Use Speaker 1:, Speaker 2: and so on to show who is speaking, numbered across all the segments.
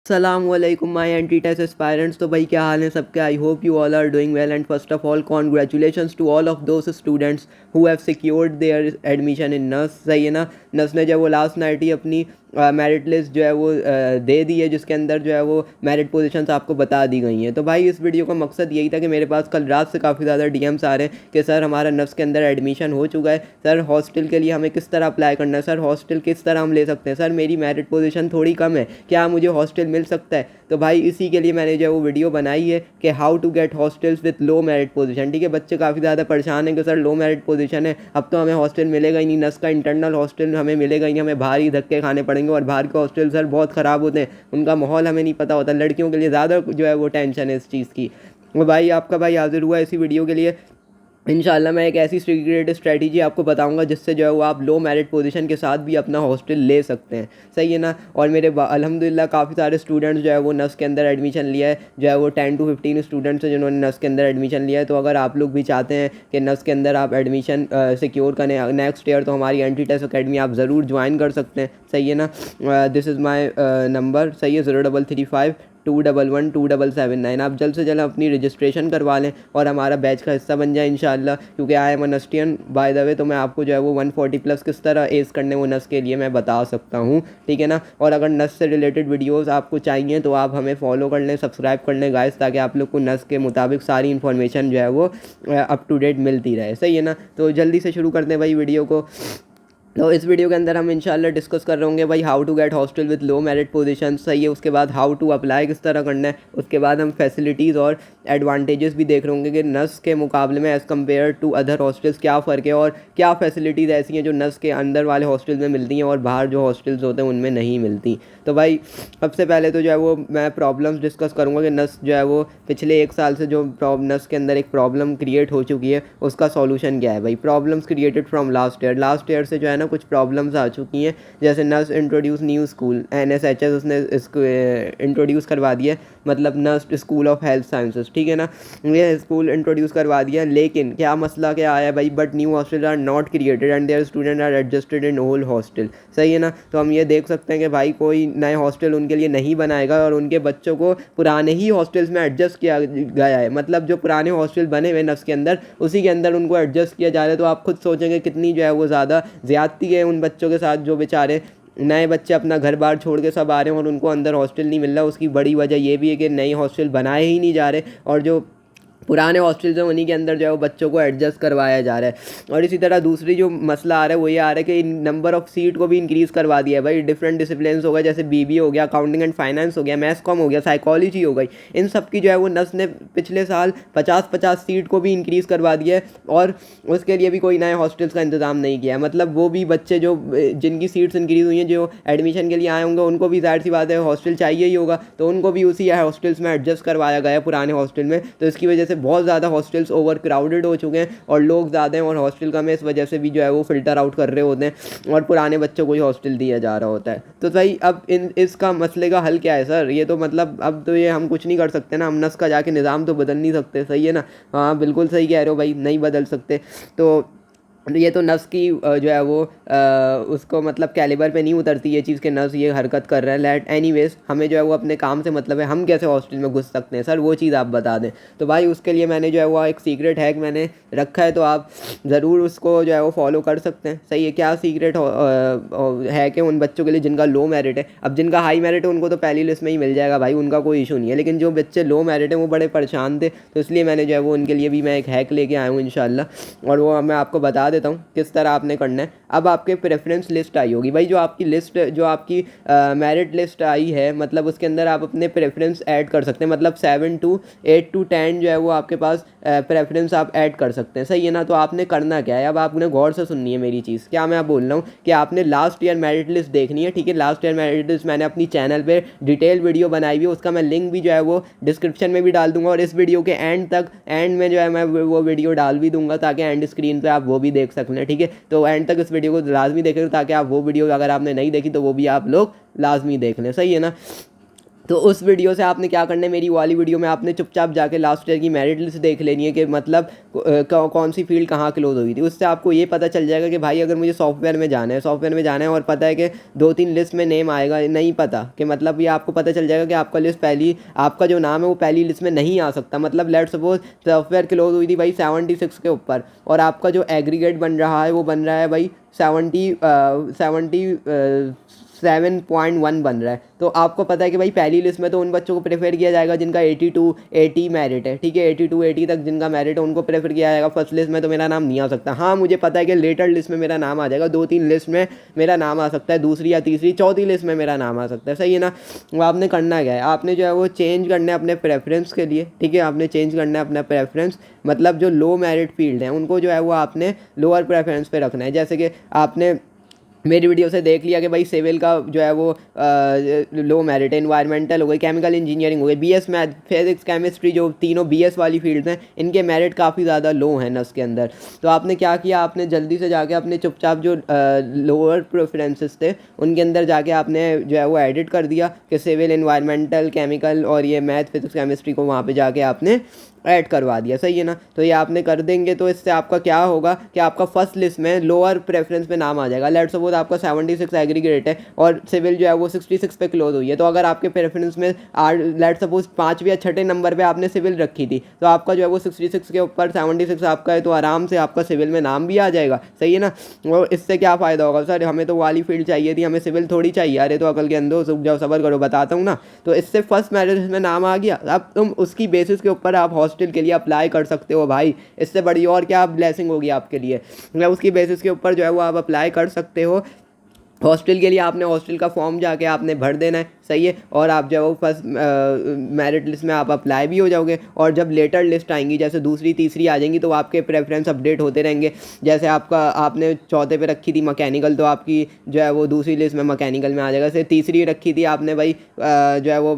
Speaker 1: Assalamualaikum my anti-test aspirants। तो भाई क्या हाल है सबके। I hope you all are doing well and first of all congratulations to all of those students who have secured their admission in NUST. सही है ना। नस ने जो वो लास्ट नाइट ही अपनी मेरिट लिस्ट जो है वो दे दी है, जिसके अंदर जो है वो मेरिट पोजीशंस आपको बता दी गई हैं। तो भाई इस वीडियो का मकसद यही था कि मेरे पास कल रात से काफ़ी ज़्यादा डीएम्स आ रहे हैं कि सर हमारा नफ्स के अंदर एडमिशन हो चुका है, सर हॉस्टल के लिए हमें किस तरह अप्लाई करना है, सर हॉस्टल किस तरह हम ले सकते हैं, सर मेरी मेरिट पोजीशन थोड़ी कम है, क्या मुझे हॉस्टल मिल सकता है। तो भाई इसी के लिए मैंने जो है वो वीडियो बनाई है कि how to get hostels with low merit position. ठीक है, बच्चे काफ़ी ज़्यादा परेशान हैं कि सर लो मेरिट पोजीशन है, अब तो हमें हॉस्टल मिलेगा ही नहीं, नस का इंटरनल हॉस्टल हमें मिलेगा ही नहीं, हमें बाहर ही धक्के खाने पड़ेंगे। और बाहर के हॉस्टल सर बहुत ख़राब होते हैं, उनका माहौल हमें नहीं पता होता। लड़कियों के लिए ज़्यादा जो है वो टेंशन है इस चीज़ की। वो भाई आपका भाई हाजिर हुआ इसी वीडियो के लिए। इंशाल्लाह मैं एक ऐसी सीक्रेट स्ट्रैटेजी आपको बताऊंगा जिससे जो है वो आप लो मेरिट पोजीशन के साथ भी अपना हॉस्टल ले सकते हैं। सही है ना। और मेरे अल्हम्दुलिल्लाह काफ़ी सारे स्टूडेंट्स जो है वो नस के अंदर एडमिशन लिया है, जो है वो 10 to 15 स्टूडेंट्स हैं जिन्होंने नस के अंदर एडमिशन लिया है। तो अगर आप लोग भी चाहते हैं कि नस के अंदर आप एडमिशन सिक्योर करें नेक्स्ट ईयर, तो हमारी एंटी टेस्ट अकेडमी आप ज़रूर ज्वाइन कर सकते हैं। सही है ना। दिस इज़ माई नंबर, सही है, 0335211277 आप जल्द से जल्द अपनी रजिस्ट्रेशन करवा लें और हमारा बैच का हिस्सा बन जाए इंशाल्लाह। क्योंकि आई एम नस्टियन बाय द वे, तो मैं आपको जो है वो 140 प्लस किस तरह एज करने वो नस के लिए मैं बता सकता हूँ। ठीक है ना। और अगर नस से रिलेटेड वीडियोस आपको चाहिए तो आप हमें फॉलो कर लें, सब्सक्राइब कर लें गाइस, ताकि आप लोग को नस के मुताबिक सारी इन्फॉर्मेशन जो है वो अप टू डेट मिलती रहे। सही है ना। तो जल्दी से शुरू करते हैं भाई वीडियो को। तो इस वीडियो के अंदर हम इंशाल्लाह डिस्कस कर रहे होंगे भाई how to get hostel with low merit position. सही है। उसके बाद हाउ टू अप्लाई किस तरह करना है। उसके बाद हम फैसिलिटीज़ और एडवांटेजेस भी देख रहे होंगे कि नस के मुकाबले में as compare to other hostels क्या फ़र्क है और क्या फैसिलिटीज़ ऐसी हैं जो नस के अंदर वाले हॉस्टल्स में मिलती हैं और बाहर जो हॉस्टल्स होते हैं उनमें नहीं मिलती। तो भाई सबसे पहले तो जो है वो मैं प्रॉब्लम्स डिस्कस करूँगा कि नस जो है वो पिछले 1 साल से जो नस के अंदर एक प्रॉब्लम क्रिएट हो चुकी है उसका सॉल्यूशन क्या है। भाई problems created from last year से जो है ना कुछ प्रॉब्लम्स आ चुकी हैं। जैसे नस इंट्रोड्यूस न्यू स्कूल NSHS, उसने इसको इंट्रोड्यूस करवा दिया, मतलब नस स्कूल ऑफ हेल्थ साइंसेस। ठीक है ना। ये स्कूल इंट्रोड्यूस करवा दिया, लेकिन क्या मसला क्या आया भाई, but new hostel are not created and their student are adjusted in whole hostel. सही है ना। तो हम ये देख सकते हैं कि भाई कोई नए हॉस्टल उनके लिए नहीं बनाएगा और उनके बच्चों को पुराने ही हॉस्टल्स में एडजस्ट किया गया है। मतलब जो पुराने हॉस्टल बने हुए नस के अंदर उसी के अंदर उनको एडजस्ट किया जा रहा है। तो आप खुद सोचेंगे कितनी जो है वो ज़्यादा ज़्यादती है उन बच्चों के साथ जो बेचारे नए बच्चे अपना घर बार छोड़ के सब आ रहे हैं और उनको अंदर हॉस्टल नहीं मिल रहा। उसकी बड़ी वजह ये भी है कि नए हॉस्टल बनाए ही नहीं जा रहे और जो पुराने हॉस्टल्स हैं उन्हीं के अंदर जो है वो बच्चों को एडजस्ट करवाया जा रहा है। और इसी तरह दूसरी जो मसला आ रहा है वो ये आ रहा है कि नंबर ऑफ़ सीट को भी इंक्रीज़ करवा दिया है भाई। डिफरेंट डिसिप्लिन्स हो गए, जैसे BBA हो गया, अकाउंटिंग एंड फाइनेंस हो गया, मैथ्स कॉम हो गया, साइकोलॉजी हो गई, इन सब की जो है वो नस ने पिछले साल 50-50 सीट को भी इंक्रीज़ करवा दिया है और उसके लिए भी कोई नए हॉस्टल्स का इंतज़ाम नहीं किया है। मतलब वो भी बच्चे जो जिनकी सीट्स इंक्रीज़ हुई हैं, जो एडमिशन के लिए आए होंगे, उनको भी जाहिर सी बात है हॉस्टल चाहिए ही होगा, तो उनको भी उसी हॉस्टल्स में एडजस्ट करवाया गया है पुराने हॉस्टल में। तो इसकी वजह से बहुत ज़्यादा हॉस्टल्स ओवर क्राउडेड हो चुके हैं और लोग ज़्यादा हैं और हॉस्टल कम है, इस वजह से भी जो है वो फ़िल्टर आउट कर रहे होते हैं और पुराने बच्चों को ही हॉस्टल दिया जा रहा होता है। तो भाई अब इसका मसले का हल क्या है सर। ये तो मतलब अब तो ये हम कुछ नहीं कर सकते ना, हम नस का जाके निज़ाम तो बदल नहीं सकते। सही है ना। हाँ बिल्कुल सही कह रहे हो भाई, नहीं बदल सकते। तो ये तो नस की जो है वो उसको मतलब कैलिबर पे नहीं उतरती ये चीज़ कि नस ये हरकत कर रहा है। लेट एनीवेज हमें जो है वो अपने काम से मतलब है, हम कैसे हॉस्टल में घुस सकते हैं सर, वो चीज़ आप बता दें। तो भाई उसके लिए मैंने जो है वो एक सीक्रेट हैक मैंने रखा है, तो आप ज़रूर उसको जो है वो फॉलो कर सकते हैं। सही है। क्या सीक्रेट हैक है उन बच्चों के लिए जिनका लो मेरिट है। अब जिनका हाई मेरिट है उनको तो पहली लिस्ट में ही मिल जाएगा भाई, उनका कोई इशू नहीं है, लेकिन जो बच्चे लो मेरिट है वो बड़े परेशान थे, तो इसलिए मैंने जो है वो उनके लिए भी मैं एक हैक लेके आया हूँ इंशाल्लाह, और वो मैं आपको बता देता हूँ किस तरह आपने करना है। अब आपके प्रेफरेंस लिस्ट आई होगी भाई, जो आपकी लिस्ट जो आपकी मेरिट लिस्ट आई है, मतलब उसके अंदर आप अपने प्रेफरेंस ऐड कर सकते हैं। मतलब 7 to 8 to 10 जो है वो आपके पास प्रेफरेंस आप ऐड कर सकते हैं। सही है ना। तो आपने करना क्या है, अब आपने गौर से सुननी है मेरी चीज़। क्या मैं बोल रहा हूँ कि आपने लास्ट ईयर मेरिट लिस्ट देखनी है। ठीक है। लास्ट ईयर मेरिट लिस्ट मैंने अपनी चैनल पर डिटेल वीडियो बनाई हुई है, उसका मैं लिंक भी जो है वो डिस्क्रिप्शन में भी डाल दूंगा और इस वीडियो के एंड में जो है मैं वो वीडियो डाल भी दूंगा, ताकि एंड स्क्रीन पर आप वो भी देख सकें। ठीक है। तो एंड तक इस वीडियो को लाजमी देखें ताकि आप वो वीडियो अगर आपने नहीं देखी तो वो भी आप लोग लाजमी देख लें। सही है ना। तो उस वीडियो से आपने क्या करना है, मेरी वाली वीडियो में आपने चुपचाप जाके लास्ट ईयर की मेरिट लिस्ट देख लेनी है कि मतलब कौन सी फील्ड कहाँ क्लोज हुई थी। उससे आपको ये पता चल जाएगा कि भाई अगर मुझे सॉफ्टवेयर में जाना है और पता है कि 2-3 लिस्ट में नेम आएगा, नहीं पता कि मतलब ये आपको पता चल जाएगा कि आपका लिस्ट पहली, आपका जो नाम है वो पहली लिस्ट में नहीं आ सकता। मतलब लेट सपोज सॉफ्टवेयर क्लोज हुई थी भाई 76 के ऊपर और आपका जो एग्रीगेट बन रहा है वो बन रहा है भाई 7.1 बन रहा है। तो आपको पता है कि भाई पहली लिस्ट में तो उन बच्चों को प्रेफर किया जाएगा जिनका 82-80 मेरिट है, ठीक है, 82-80 तक जिनका मेरिट है उनको प्रेफर किया जाएगा। फर्स्ट लिस्ट में तो मेरा नाम नहीं आ सकता। हाँ मुझे पता है कि लेटर लिस्ट में मेरा नाम आ जाएगा, 2-3 लिस्ट में मेरा नाम आ सकता है, दूसरी या तीसरी चौथी लिस्ट में मेरा नाम आ सकता है, सही है ना। वो आपने करना क्या है, आपने जो है वो चेंज करना है अपने प्रेफरेंस के लिए, ठीक है, आपने चेंज करना है अपना प्रेफरेंस। मतलब जो लो मेरिट फील्ड है उनको जो है वो आपने लोअर प्रेफरेंस पे रखना है। जैसे कि आपने मेरी वीडियो से देख लिया कि भाई सिविल का जो है वो लो मेरिट है, इन्वायरमेंटल हो गई, केमिकल इंजीनियरिंग हो गई, बीएस मैथ, फिजिक्स, केमिस्ट्री, जो तीनों बीएस वाली फील्ड्स हैं इनके मेरिट काफ़ी ज़्यादा लो हैं नस के अंदर। तो आपने क्या किया, आपने जल्दी से जाके अपने चुपचाप जो लोअर प्रेफरेंसेस थे उनके अंदर जाके आपने जो है वो एडिट कर दिया कि सिविल, इन्वायरमेंटल, केमिकल और ये मैथ, फिजिक्स, केमिस्ट्री को वहाँ पर जाके आपने ऐड करवा दिया, सही है ना। तो ये आपने कर देंगे तो इससे आपका क्या होगा कि आपका फर्स्ट लिस्ट में लोअर प्रेफरेंस पे नाम आ जाएगा। लेट सपोज आपका 76 एग्रीगेट है और सिविल जो है वो 66 पे क्लोज हुई है, तो अगर आपके प्रेफरेंस में लेट सपोज 5वें या 6ठे नंबर पे आपने सिविल रखी थी तो आपका जो है वो 66 के ऊपर 76 आपका है, तो आराम से आपका सिविल में नाम भी आ जाएगा, सही है ना। और इससे क्या फ़ायदा होगा, सर हमें तो वाली फील्ड चाहिए थी, हमें सिविल थोड़ी चाहिए। अरे तो अकल के अंदर रुक जाओ, सबर करो, बताता हूँ ना। तो इससे फर्स्ट मेरिट में नाम आ गया, अब तुम उसकी बेसिस के ऊपर आप हॉस्टल के लिए अप्लाई कर सकते हो भाई। इससे बड़ी और क्या ब्लेसिंग होगी आपके लिए। मतलब उसकी बेसिस के ऊपर जो है वो आप अप्लाई कर सकते हो हॉस्टल के लिए। आपने हॉस्टल का फॉर्म जाके आपने भर देना है, सही है, और आप जो है वो फर्स्ट मेरिट लिस्ट में आप अप्लाई भी हो जाओगे। और जब लेटर लिस्ट आएंगी, जैसे दूसरी तीसरी आ जाएंगी, तो आपके प्रेफरेंस अपडेट होते रहेंगे। जैसे आपने चौथे पे रखी थी मैकेनिकल, तो आपकी जो है वो दूसरी लिस्ट में मैकेनिकल में आ जाएगा। जैसे तीसरी रखी थी आपने भाई जो है वो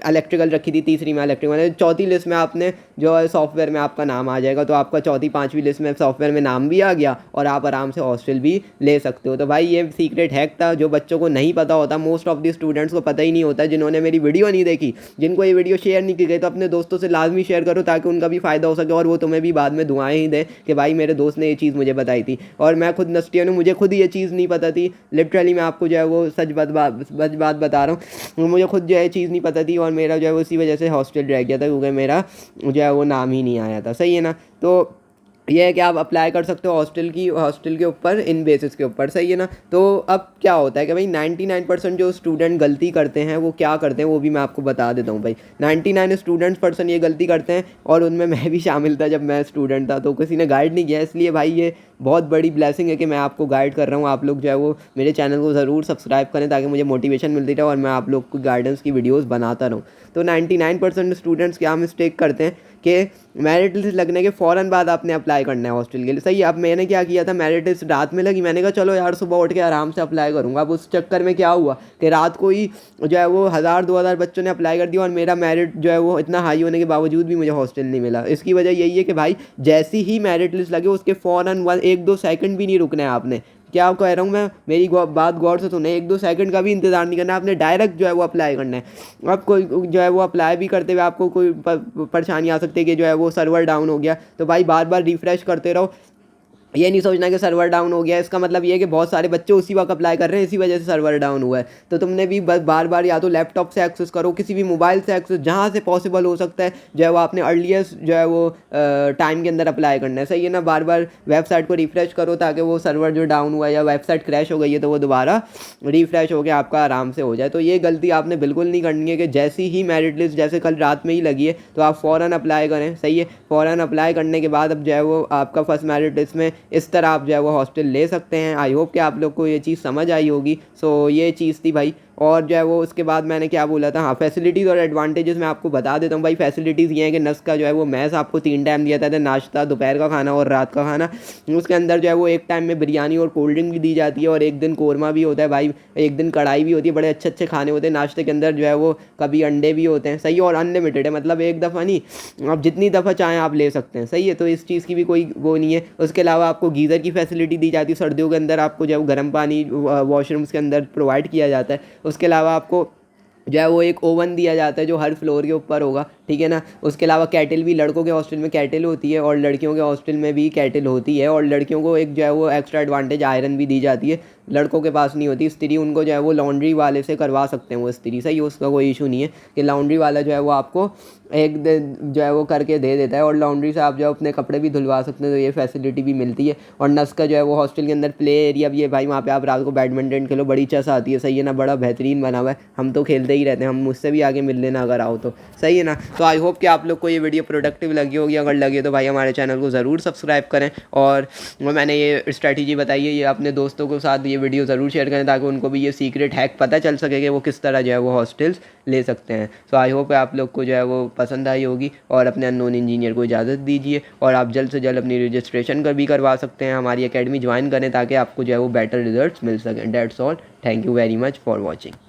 Speaker 1: इलेक्ट्रिकल रखी थी, तीसरी में इलेक्ट्रिकल, चौथी लिस्ट में आपने जो है सॉफ्टवेयर में आपका नाम आ जाएगा। तो आपका चौथी पाँचवीं लिस्ट में सॉफ्टवेयर में नाम भी आ गया और आप आराम से हॉस्टल भी ले सकते हो। तो भाई ये सीक्रेट हैक था जो बच्चों को नहीं पता होता, मोस्ट ऑफ द स्टूडेंट्स को पता ही नहीं होता, जिन्होंने मेरी वीडियो नहीं देखी, जिनको ये वीडियो शेयर नहीं की गई, तो अपने दोस्तों से लाजमी शेयर करो ताकि उनका भी फ़ायदा हो सके और वो तुम्हें भी बाद में दुआएं ही दें कि भाई मेरे दोस्त ने ये चीज़ मुझे बताई थी। और मैं खुद नस्टियन हूँ, मुझे खुद ये चीज़ नहीं पता थी, लिटरली मैं आपको जो है वो सच बात बता रहा हूँ, मुझे खुद जो है चीज़ नहीं पता थी और मेरा जो है उसी वजह से हॉस्टल रह गया था क्योंकि मेरा जो है वो नाम ही नहीं आया था, सही है ना। तो ये है कि आप अप्लाई कर सकते हो हॉस्टल के ऊपर इन बेसिस के ऊपर, सही है ना। तो अब क्या होता है कि भाई 99% जो स्टूडेंट गलती करते हैं वो क्या करते हैं वो भी मैं आपको बता देता हूँ भाई। 99 स्टूडेंट्स ये गलती करते हैं और उनमें मैं भी शामिल था जब मैं स्टूडेंट था, तो किसी ने गाइड नहीं किया, इसलिए भाई ये बहुत बड़ी ब्लेसिंग है कि मैं आपको गाइड कर रहा हूँ। आप लोग जो है वो मेरे चैनल को ज़रूर सब्सक्राइब करें ताकि मुझे मोटिवेशन मिलती रहे और मैं आप लोग को गाइडेंस की वीडियोज़ बनाता रहूँ। तो 99% स्टूडेंट्स क्या मिस्टेक करते हैं कि मेरिट लिस्ट लगने के फ़ौरन बाद आपने अप्लाई करना है हॉस्टल के लिए, सही है। अब मैंने क्या किया था, मेरिट लिस्ट रात में लगी, मैंने कहा चलो यार सुबह उठ के आराम से अप्लाई करूँगा। अब उस चक्कर में क्या हुआ कि रात को ही जो है वो 1000-2000 बच्चों ने अप्लाई कर दिया और मेरा मेरिट जो है वो इतना हाई होने के बावजूद भी मुझे हॉस्टल नहीं मिला। इसकी वजह यही है कि भाई जैसी ही मेरिट लिस्ट लगे उसके फ़ौरन 1-2 सेकंड भी नहीं रुकना है आपने। क्या कह रहा हूँ मैं, मेरी बात गौर से सुने, 1-2 सेकंड का भी इंतज़ार नहीं करना है आपने, डायरेक्ट जो है वो अप्लाई करना है। अब कोई जो है वो अप्लाई भी करते हुए आपको कोई परेशानी आ सकती है कि जो है वो सर्वर डाउन हो गया, तो भाई बार बार रिफ़्रेश करते रहो। ये नहीं सोचना कि सर्वर डाउन हो गया, इसका मतलब ये है कि बहुत सारे बच्चे उसी वक्त अप्लाई कर रहे हैं, इसी वजह से सर्वर डाउन हुआ है। तो तुमने भी बस बार बार या तो लैपटॉप से एक्सेस करो, किसी भी मोबाइल से एक्सेस, जहाँ से पॉसिबल हो सकता है जो है वो आपने अर्लीस्ट जो है वो टाइम के अंदर अप्लाई करना है, सही है ना। बार बार वेबसाइट को रिफ़्रेश करो ताकि वो सर्वर जो डाउन हुआ है या वेबसाइट क्रैश हो गई है तो वो दोबारा रिफ़्रेश हो गया आपका आराम से हो जाए। तो ये गलती आपने बिल्कुल नहीं करनी है कि जैसी ही मेरिट लिस्ट जैसे कल रात में ही लगी है तो आप फ़ौरन अप्लाई करें, सही है। फ़ौरन अप्लाई करने के बाद अब जो है वो आपका फर्स्ट मेरिट लिस्ट में इस तरह आप जो है वो हॉस्टल ले सकते हैं। आई होप कि आप लोग को ये चीज़ समझ आई होगी। सो ये चीज़ थी भाई। और जो है वो उसके बाद मैंने क्या बोला था, हाँ फैसिलिटीज़ और एडवांटेजेस मैं आपको बता देता हूँ भाई। फैसिलिटीज़ ये हैं कि नस का जो है वो मैस आपको 3 टाइम दिया था, नाश्ता, दोपहर का खाना और रात का खाना। उसके अंदर जो है वो एक टाइम में बिरयानी और कोल्ड ड्रिंक भी दी जाती है और एक दिन कोरमा भी होता है भाई, एक दिन कढ़ाई भी होती है, बड़े अच्छे अच्छे खाने होते हैं। नाश्ते के अंदर जो है वो कभी अंडे भी होते हैं, सही है, और अनलिमिटेड है, मतलब एक दफ़ा नहीं, आप जितनी दफ़ा चाहें आप ले सकते हैं, सही है। तो इस चीज़ की भी कोई वो नहीं है। उसके अलावा आपको गीज़र की फैसिलिटी दी जाती है, सर्दियों के अंदर आपको जो है गर्म पानी वॉशरूम्स के अंदर प्रोवाइड किया जाता है। उसके अलावा आपको जो है वो एक ओवन दिया जाता है जो हर फ्लोर के ऊपर होगा, ठीक है ना। उसके अलावा कैटल भी, लड़कों के हॉस्टल में कैटल होती है और लड़कियों के हॉस्टल में भी कैटल होती है। और लड़कियों को एक जो है वो एक्स्ट्रा एडवांटेज आयरन भी दी जाती है, लड़कों के पास नहीं होती। इस्त्री उनको जो है वो लॉन्ड्री वाले से करवा सकते हैं, वो इस्त्री सही है, उसका कोई इशू नहीं है कि लॉन्ड्री वाला जो है वो आपको एक दिन जो है वो करके दे देता है और लॉन्ड्री से आप जो है अपने कपड़े भी धुलवा सकते हैं, तो ये फैसिलिटी भी मिलती है। और नस का जो है वो हॉस्टल के अंदर प्ले एरिया भी है भाई, वहाँ पे आप रात को बैडमिंटन खेलो, बड़ी चस आती है, सही है ना, बड़ा बेहतरीन बना हुआ है। हम तो खेलते ही रहते हैं, हम मुझसे भी आगे मिल लेना अगर आओ तो, सही है ना। तो आई होप कि आप लोग को ये वीडियो प्रोडक्टिव लगी होगी, अगर लगे तो भाई हमारे चैनल को ज़रूर सब्सक्राइब करें। और मैंने ये स्ट्रैटेजी बताई है, ये अपने दोस्तों के साथ ये वीडियो ज़रूर शेयर करें ताकि उनको भी ये सीक्रेट हैक पता चल सके कि वो किस तरह जो है वो हॉस्टल्स ले सकते हैं। सो आई होप आप लोग को जो है वो पसंद आई होगी और अपने अननोन इंजीनियर को इजाज़त दीजिए और आप जल्द से जल्द अपनी रजिस्ट्रेशन कर भी करवा सकते हैं, हमारी एकेडमी ज्वाइन करें ताकि आपको जो है वो बेटर रिजल्ट्स मिल सकें। That's all, thank you very much for watching.